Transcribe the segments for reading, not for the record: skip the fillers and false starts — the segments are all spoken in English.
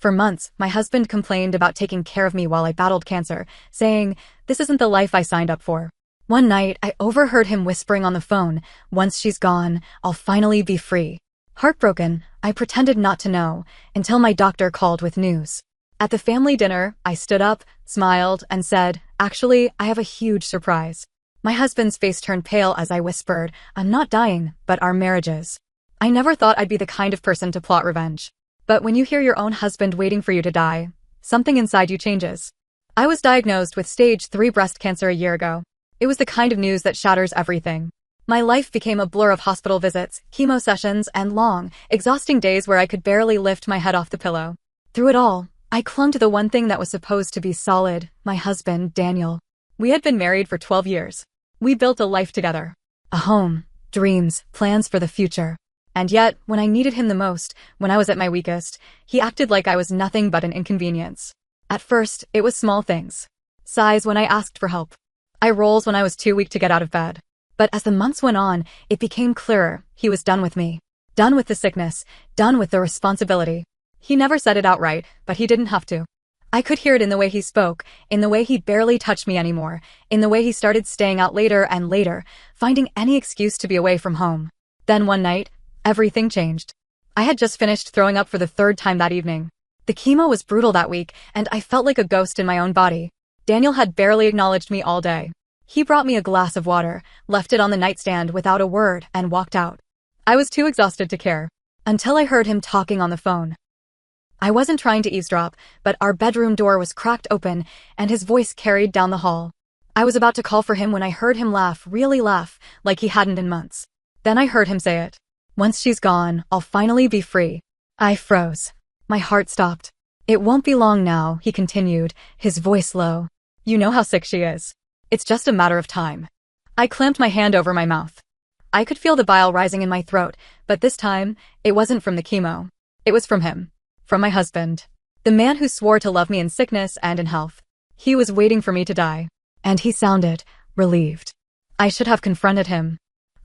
For months, my husband complained about taking care of me while I battled cancer, saying, "This isn't the life I signed up for." One night, I overheard him whispering on the phone, "Once she's gone, I'll finally be free." Heartbroken, I pretended not to know, until my doctor called with news. At the family dinner, I stood up, smiled, and said, "Actually, I have a huge surprise." My husband's face turned pale as I whispered, "I'm not dying, but our marriage is." I never thought I'd be the kind of person to plot revenge. But when you hear your own husband waiting for you to die, something inside you changes. I was diagnosed with stage 3 breast cancer a year ago. It was the kind of news that shatters everything. My life became a blur of hospital visits, chemo sessions, and long, exhausting days where I could barely lift my head off the pillow. Through it all, I clung to the one thing that was supposed to be solid, my husband, Daniel. We had been married for 12 years. We built a life together. A home, dreams, plans for the future. And yet, when I needed him the most, when I was at my weakest, he acted like I was nothing but an inconvenience. At first, it was small things. Sighs when I asked for help. Eye rolls when I was too weak to get out of bed. But as the months went on, it became clearer, he was done with me. Done with the sickness, done with the responsibility. He never said it outright, but he didn't have to. I could hear it in the way he spoke, in the way he barely touched me anymore, in the way he started staying out later and later, finding any excuse to be away from home. Then one night, everything changed. I had just finished throwing up for the 3rd time that evening. The chemo was brutal that week, and I felt like a ghost in my own body. Daniel had barely acknowledged me all day. He brought me a glass of water, left it on the nightstand without a word, and walked out. I was too exhausted to care, until I heard him talking on the phone. I wasn't trying to eavesdrop, but our bedroom door was cracked open, and his voice carried down the hall. I was about to call for him when I heard him laugh, really laugh, like he hadn't in months. Then I heard him say it. "Once she's gone, I'll finally be free." I froze. My heart stopped. "It won't be long now," he continued, his voice low. "You know how sick she is. It's just a matter of time." I clamped my hand over my mouth. I could feel the bile rising in my throat, but this time, it wasn't from the chemo. It was from him. From my husband. The man who swore to love me in sickness and in health. He was waiting for me to die. And he sounded relieved. I should have confronted him.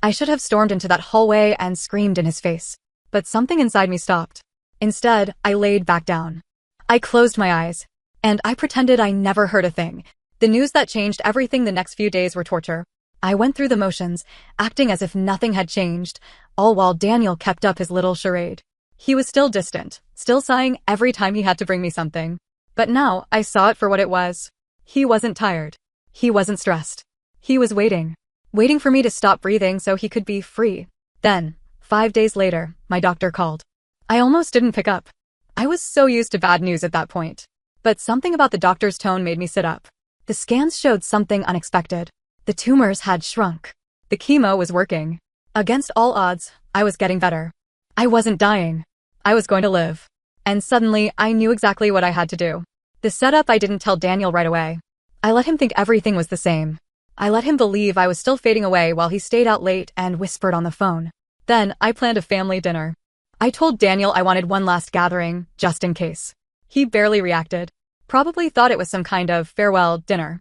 I should have stormed into that hallway and screamed in his face. But something inside me stopped. Instead, I laid back down. I closed my eyes. And I pretended I never heard a thing. The news that changed everything the next few days were torture. I went through the motions, acting as if nothing had changed, all while Daniel kept up his little charade. He was still distant, still sighing every time he had to bring me something. But now, I saw it for what it was. He wasn't tired. He wasn't stressed. He was waiting. Waiting for me to stop breathing so he could be free. Then, 5 days later, my doctor called. I almost didn't pick up. I was so used to bad news at that point. But something about the doctor's tone made me sit up. The scans showed something unexpected. The tumors had shrunk. The chemo was working. Against all odds, I was getting better. I wasn't dying. I was going to live. And suddenly, I knew exactly what I had to do. The setup I didn't tell Daniel right away. I let him think everything was the same. I let him believe I was still fading away while he stayed out late and whispered on the phone. Then, I planned a family dinner. I told Daniel I wanted one last gathering, just in case. He barely reacted. Probably thought it was some kind of farewell dinner.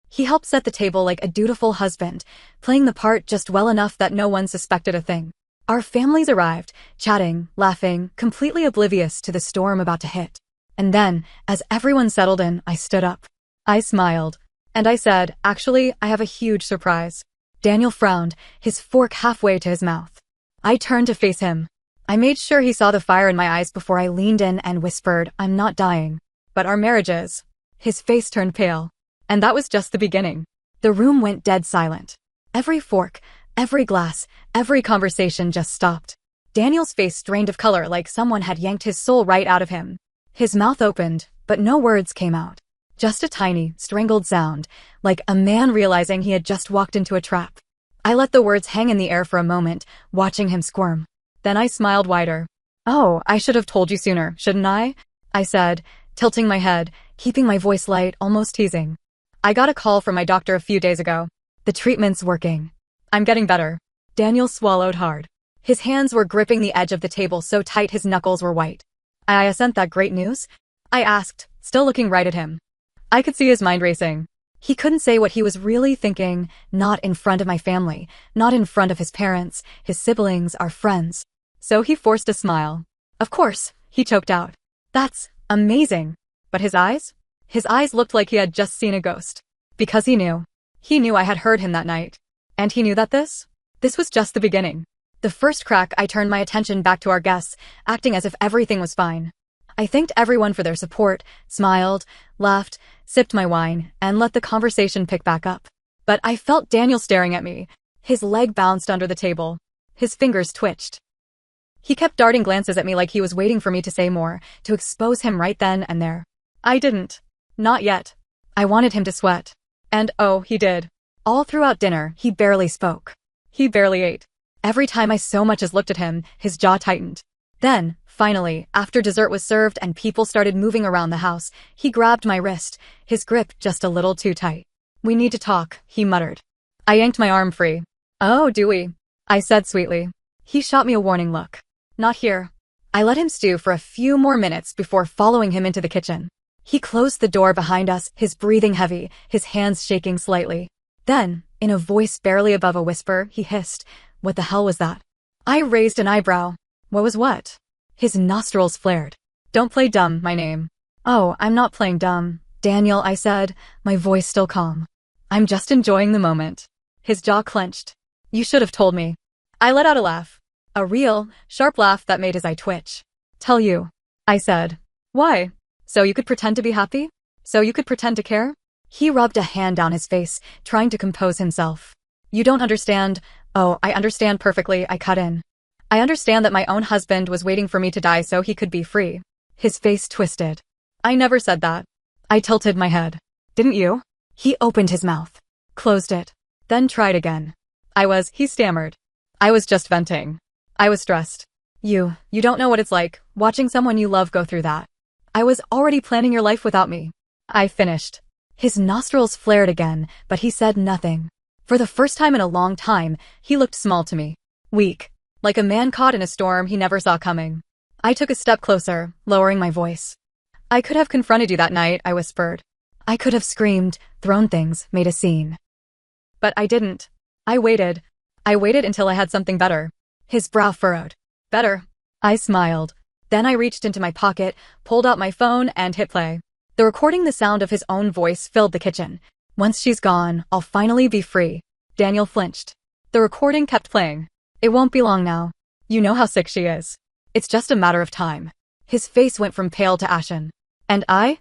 He helped set the table like a dutiful husband, playing the part just well enough that no one suspected a thing. Our families arrived, chatting, laughing, completely oblivious to the storm about to hit. And then, as everyone settled in, I stood up. I smiled. And I said, "Actually, I have a huge surprise." Daniel frowned, his fork halfway to his mouth. I turned to face him. I made sure he saw the fire in my eyes before I leaned in and whispered, "I'm not dying. But our marriage is." His face turned pale. And that was just the beginning. The room went dead silent. Every fork, every glass, every conversation just stopped. Daniel's face drained of color like someone had yanked his soul right out of him. His mouth opened, but no words came out. Just a tiny, strangled sound, like a man realizing he had just walked into a trap. I let the words hang in the air for a moment, watching him squirm. Then I smiled wider. "Oh, I should have told you sooner, shouldn't I?" I said, tilting my head, keeping my voice light, almost teasing. "I got a call from my doctor a few days ago. The treatment's working. I'm getting better." Daniel swallowed hard. His hands were gripping the edge of the table so tight his knuckles were white. "I sent that great news?" I asked, still looking right at him. I could see his mind racing. He couldn't say what he was really thinking, not in front of my family, not in front of his parents, his siblings, our friends. So he forced a smile. "Of course," he choked out. Amazing. But his eyes? His eyes looked like he had just seen a ghost. Because he knew. He knew I had heard him that night. And he knew that this was just the beginning. The first crack, I turned my attention back to our guests, acting as if everything was fine. I thanked everyone for their support, smiled, laughed, sipped my wine, and let the conversation pick back up. But I felt Daniel staring at me. His leg bounced under the table. His fingers twitched. He kept darting glances at me like he was waiting for me to say more, to expose him right then and there. I didn't. Not yet. I wanted him to sweat. And oh, he did. All throughout dinner, he barely spoke. He barely ate. Every time I so much as looked at him, his jaw tightened. Then, finally, after dessert was served and people started moving around the house, he grabbed my wrist, his grip just a little too tight. "We need to talk," he muttered. I yanked my arm free. "Oh, do we?" I said sweetly. He shot me a warning look. "Not here." I let him stew for a few more minutes before following him into the kitchen. He closed the door behind us, his breathing heavy, his hands shaking slightly. Then, in a voice barely above a whisper, he hissed, "What the hell was that?" I raised an eyebrow. What was what? His nostrils flared. "Don't play dumb, my name." "Oh, I'm not playing dumb, Daniel," I said, my voice still calm. "I'm just enjoying the moment." His jaw clenched. "You should have told me." I let out a laugh. A real, sharp laugh that made his eye twitch. "Tell you," I said. "Why? So you could pretend to be happy? So you could pretend to care?" He rubbed a hand down his face, trying to compose himself. "You don't understand." "Oh, I understand perfectly," I cut in. "I understand that my own husband was waiting for me to die so he could be free." His face twisted. "I never said that." I tilted my head. "Didn't you?" He opened his mouth, closed it, then tried again. He stammered. "I was just venting. I was stressed." You don't know what it's like, watching someone you love go through that. I was already planning your life without me." I finished. His nostrils flared again, but he said nothing. For the first time in a long time, he looked small to me. Weak. Like a man caught in a storm he never saw coming. I took a step closer, lowering my voice. "I could have confronted you that night," I whispered. "I could have screamed, thrown things, made a scene. But I didn't. I waited. I waited until I had something better." His brow furrowed. "Better?" I smiled. Then I reached into my pocket, pulled out my phone, and hit play. The sound of his own voice filled the kitchen. "Once she's gone, I'll finally be free." Daniel flinched. The recording kept playing. "It won't be long now. You know how sick she is. It's just a matter of time." His face went from pale to ashen. And I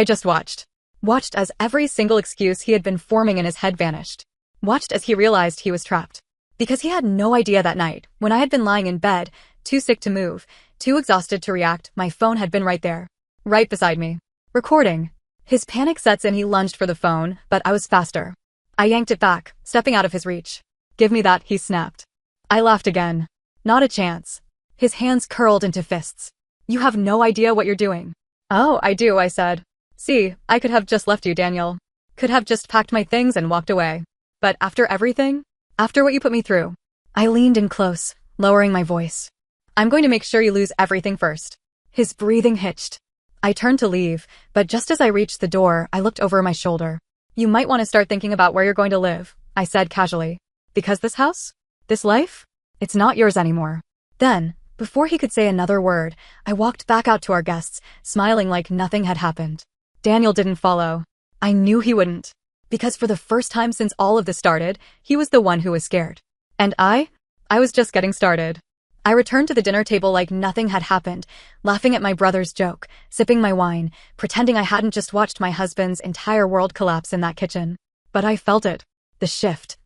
just watched. Watched as every single excuse he had been forming in his head vanished. Watched as he realized he was trapped. Because he had no idea that night, when I had been lying in bed, too sick to move, too exhausted to react, my phone had been right there. Right beside me. Recording. His panic sets in, he lunged for the phone, but I was faster. I yanked it back, stepping out of his reach. "Give me that," he snapped. I laughed again. "Not a chance." His hands curled into fists. "You have no idea what you're doing." "Oh, I do," I said. "See, I could have just left you, Daniel. Could have just packed my things and walked away. But after everything? After what you put me through?" I leaned in close, lowering my voice. "I'm going to make sure you lose everything first." His breathing hitched. I turned to leave, but just as I reached the door, I looked over my shoulder. "You might want to start thinking about where you're going to live," I said casually. "Because this house? This life? It's not yours anymore." Then, before he could say another word, I walked back out to our guests, smiling like nothing had happened. Daniel didn't follow. I knew he wouldn't. Because for the first time since all of this started, he was the one who was scared. And I was just getting started. I returned to the dinner table like nothing had happened, laughing at my brother's joke, sipping my wine, pretending I hadn't just watched my husband's entire world collapse in that kitchen. But I felt it. The shift.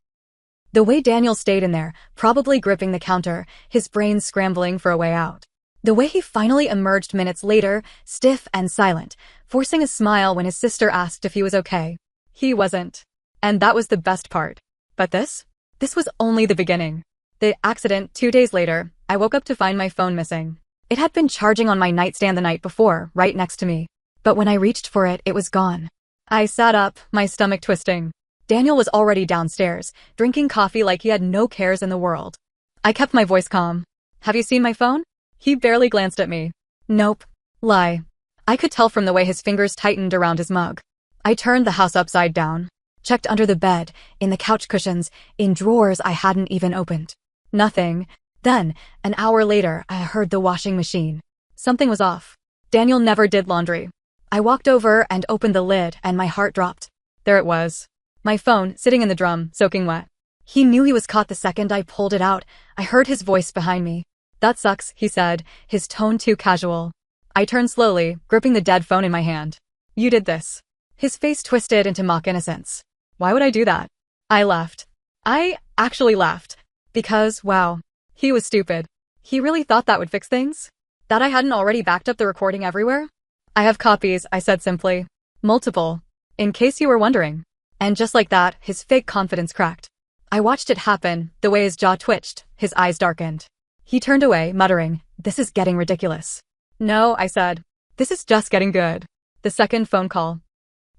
The way Daniel stayed in there, probably gripping the counter, his brain scrambling for a way out. The way he finally emerged minutes later, stiff and silent, forcing a smile when his sister asked if he was okay. He wasn't. And that was the best part. But this was only the beginning. The accident, 2 days later, I woke up to find my phone missing. It had been charging on my nightstand the night before, right next to me. But when I reached for it, it was gone. I sat up, my stomach twisting. Daniel was already downstairs, drinking coffee like he had no cares in the world. I kept my voice calm. "Have you seen my phone?" He barely glanced at me. "Nope." Lie. I could tell from the way his fingers tightened around his mug. I turned the house upside down, checked under the bed, in the couch cushions, in drawers I hadn't even opened. Nothing. Then, an hour later, I heard the washing machine. Something was off. Daniel never did laundry. I walked over and opened the lid and my heart dropped. There it was. My phone, sitting in the drum, soaking wet. He knew he was caught the second I pulled it out. I heard his voice behind me. "That sucks," he said, his tone too casual. I turned slowly, gripping the dead phone in my hand. "You did this." His face twisted into mock innocence. "Why would I do that?" I laughed. I actually laughed. Because, wow, he was stupid. He really thought that would fix things? That I hadn't already backed up the recording everywhere? "I have copies," I said simply. "Multiple. In case you were wondering." And just like that, his fake confidence cracked. I watched it happen, the way his jaw twitched, his eyes darkened. He turned away, muttering, "This is getting ridiculous." "No," I said. "This is just getting good." The second phone call.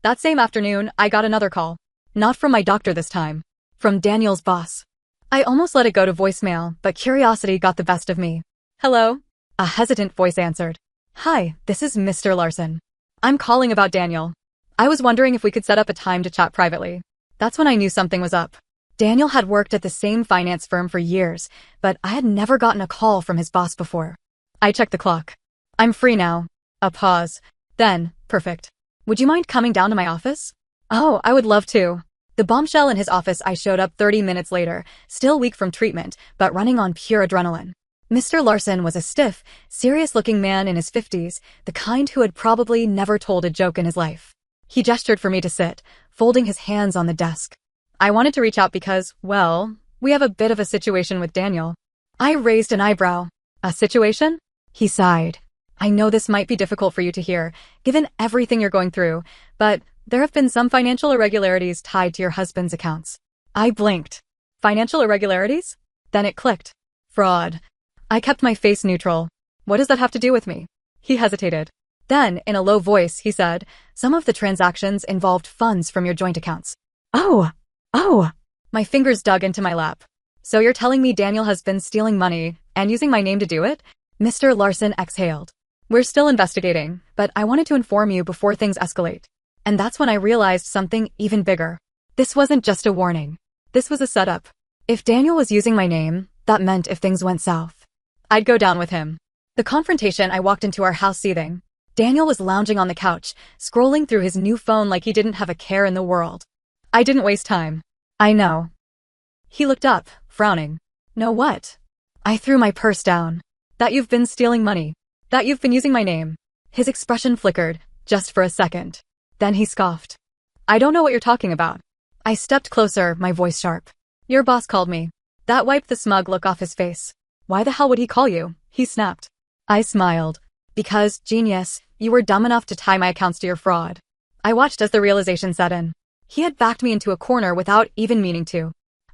That same afternoon, I got another call. Not from my doctor this time. From Daniel's boss. I almost let it go to voicemail, but curiosity got the best of me. "Hello?" A hesitant voice answered. "Hi, this is Mr. Larson. I'm calling about Daniel. I was wondering if we could set up a time to chat privately." That's when I knew something was up. Daniel had worked at the same finance firm for years, but I had never gotten a call from his boss before. I checked the clock. "I'm free now." A pause. Then, "Perfect. Would you mind coming down to my office?" "Oh, I would love to." The bombshell in his office. I showed up 30 minutes later, still weak from treatment, but running on pure adrenaline. Mr. Larson was a stiff, serious-looking man in his 50s, the kind who had probably never told a joke in his life. He gestured for me to sit, folding his hands on the desk. "I wanted to reach out because, well, we have a bit of a situation with Daniel." I raised an eyebrow. "A situation?" He sighed. "I know this might be difficult for you to hear, given everything you're going through, but there have been some financial irregularities tied to your husband's accounts." I blinked. "Financial irregularities?" Then it clicked. "Fraud." I kept my face neutral. "What does that have to do with me?" He hesitated. Then, in a low voice, he said, "Some of the transactions involved funds from your joint accounts." Oh! My fingers dug into my lap. "So you're telling me Daniel has been stealing money and using my name to do it?" Mr. Larson exhaled. "We're still investigating, but I wanted to inform you before things escalate." And that's when I realized something even bigger. This wasn't just a warning. This was a setup. If Daniel was using my name, that meant if things went south, I'd go down with him. The confrontation. I walked into our house seething. Daniel was lounging on the couch, scrolling through his new phone like he didn't have a care in the world. I didn't waste time. "I know." He looked up, frowning. "Know what?" I threw my purse down. "That you've been stealing money. That you've been using my name." His expression flickered, just for a second. Then he scoffed. "I don't know what you're talking about." I stepped closer, my voice sharp. "Your boss called me." That wiped the smug look off his face. "Why the hell would he call you?" he snapped. I smiled. "Because, genius, you were dumb enough to tie my accounts to your fraud." I watched as the realization set in. He had backed me into a corner without even meaning to.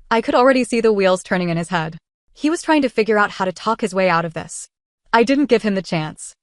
I could already see the wheels turning in his head. He was trying to figure out how to talk his way out of this. I didn't give him the chance.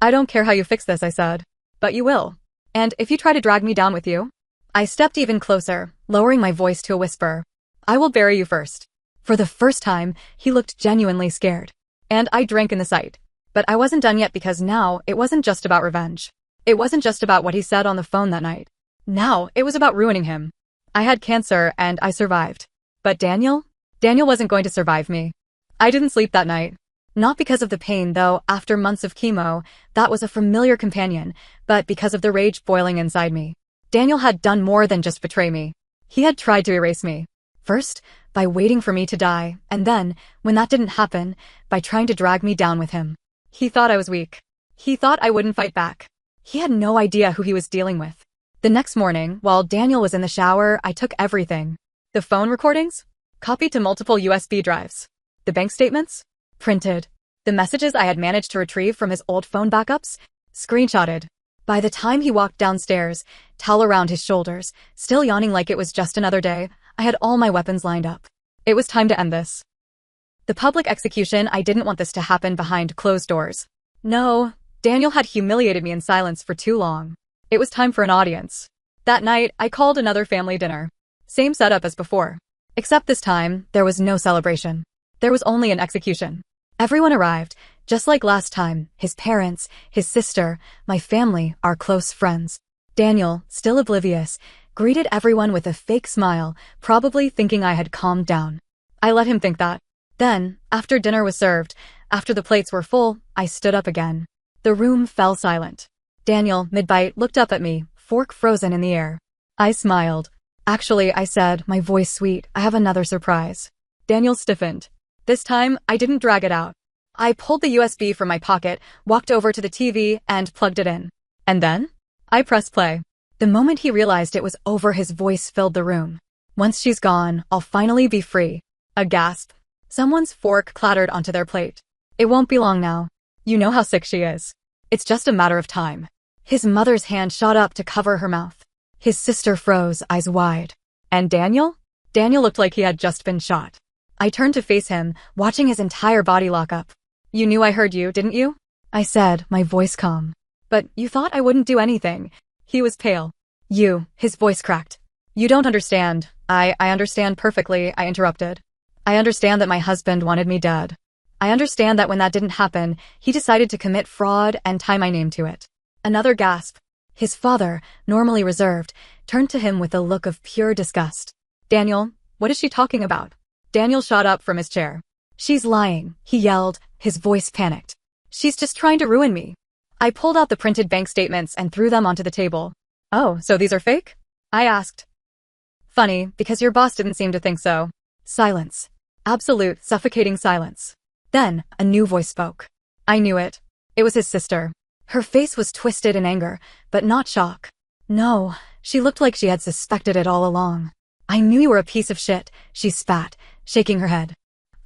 "I don't care how you fix this," I said. "But you will. And if you try to drag me down with you." I stepped even closer, lowering my voice to a whisper. "I will bury you first." For the first time, he looked genuinely scared. And I drank in the sight. But I wasn't done yet, because now it wasn't just about revenge. It wasn't just about what he said on the phone that night. Now it was about ruining him. I had cancer and I survived. But Daniel? Daniel wasn't going to survive me. I didn't sleep that night. Not because of the pain, though. After months of chemo, that was a familiar companion, but because of the rage boiling inside me. Daniel had done more than just betray me. He had tried to erase me. First, by waiting for me to die, and then, when that didn't happen, by trying to drag me down with him. He thought I was weak. He thought I wouldn't fight back. He had no idea who he was dealing with. The next morning, while Daniel was in the shower, I took everything. The phone recordings? Copied to multiple USB drives. The bank statements? Printed. The messages I had managed to retrieve from his old phone backups? Screenshotted. By the time he walked downstairs, towel around his shoulders, still yawning like it was just another day, I had all my weapons lined up. It was time to end this. The public execution. I didn't want this to happen behind closed doors. No, Daniel had humiliated me in silence for too long. It was time for an audience. That night, I called another family dinner. Same setup as before. Except this time, there was no celebration. There was only an execution. Everyone arrived, just like last time, his parents, his sister, my family, our close friends. Daniel, still oblivious, greeted everyone with a fake smile, probably thinking I had calmed down. I let him think that. Then, after dinner was served, after the plates were full, I stood up again. The room fell silent. Daniel, mid-bite, looked up at me, fork frozen in the air. I smiled. Actually, I said, my voice sweet, I have another surprise. Daniel stiffened. This time, I didn't drag it out. I pulled the USB from my pocket, walked over to the TV, and plugged it in. And then? I pressed play. The moment he realized it was over, his voice filled the room. Once she's gone, I'll finally be free. A gasp. Someone's fork clattered onto their plate. It won't be long now. You know how sick she is. It's just a matter of time. His mother's hand shot up to cover her mouth. His sister froze, eyes wide. And Daniel? Daniel looked like he had just been shot. I turned to face him, watching his entire body lock up. You knew I heard you, didn't you? I said, my voice calm. But you thought I wouldn't do anything. He was pale. His voice cracked. You don't understand. I understand perfectly, I interrupted. I understand that my husband wanted me dead. I understand that when that didn't happen, he decided to commit fraud and tie my name to it. Another gasp. His father, normally reserved, turned to him with a look of pure disgust. Daniel, what is she talking about? Daniel shot up from his chair. She's lying, he yelled, his voice panicked. She's just trying to ruin me. I pulled out the printed bank statements and threw them onto the table. Oh, so these are fake? I asked. Funny, because your boss didn't seem to think so. Silence. Absolute, suffocating silence. Then, a new voice spoke. I knew it. It was his sister. Her face was twisted in anger, but not shock. No, she looked like she had suspected it all along. I knew you were a piece of shit, she spat, shaking her head.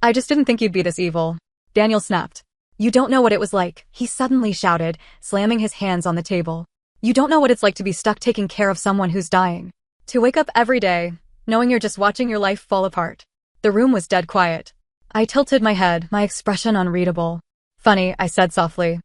I just didn't think you'd be this evil. Daniel snapped. You don't know what it was like, he suddenly shouted, slamming his hands on the table. You don't know what it's like to be stuck taking care of someone who's dying. To wake up every day, knowing you're just watching your life fall apart. The room was dead quiet. I tilted my head, my expression unreadable. Funny, I said softly.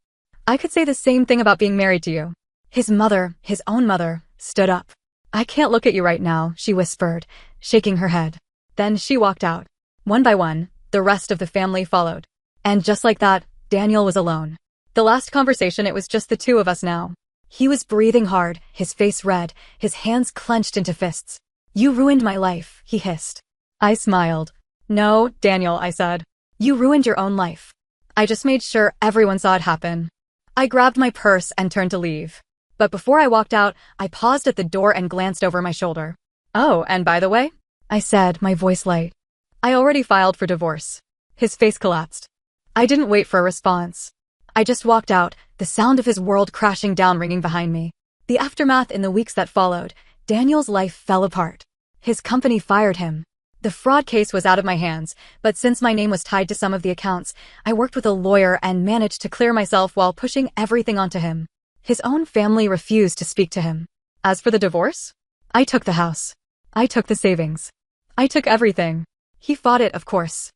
I could say the same thing about being married to you. His mother, his own mother, stood up. I can't look at you right now, she whispered, shaking her head. Then she walked out. One by one, the rest of the family followed. And just like that, Daniel was alone. The last conversation, it was just the two of us now. He was breathing hard, his face red, his hands clenched into fists. You ruined my life, he hissed. I smiled. No, Daniel, I said. You ruined your own life. I just made sure everyone saw it happen. I grabbed my purse and turned to leave. But before I walked out, I paused at the door and glanced over my shoulder. Oh, and by the way, I said, my voice light. I already filed for divorce. His face collapsed. I didn't wait for a response. I just walked out, the sound of his world crashing down ringing behind me. The aftermath in the weeks that followed, Daniel's life fell apart. His company fired him. The fraud case was out of my hands, but since my name was tied to some of the accounts, I worked with a lawyer and managed to clear myself while pushing everything onto him. His own family refused to speak to him. As for the divorce, I took the house. I took the savings. I took everything. He fought it, of course.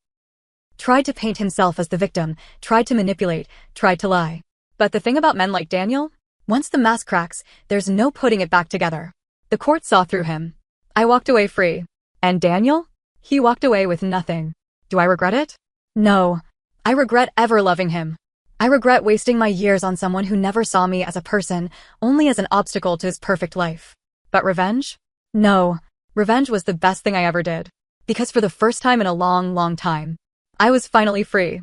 Tried to paint himself as the victim, tried to manipulate, tried to lie. But the thing about men like Daniel, once the mask cracks, there's no putting it back together. The court saw through him. I walked away free. And Daniel? He walked away with nothing. Do I regret it? No. I regret ever loving him. I regret wasting my years on someone who never saw me as a person, only as an obstacle to his perfect life. But revenge? No. Revenge was the best thing I ever did. Because for the first time in a long, long time, I was finally free.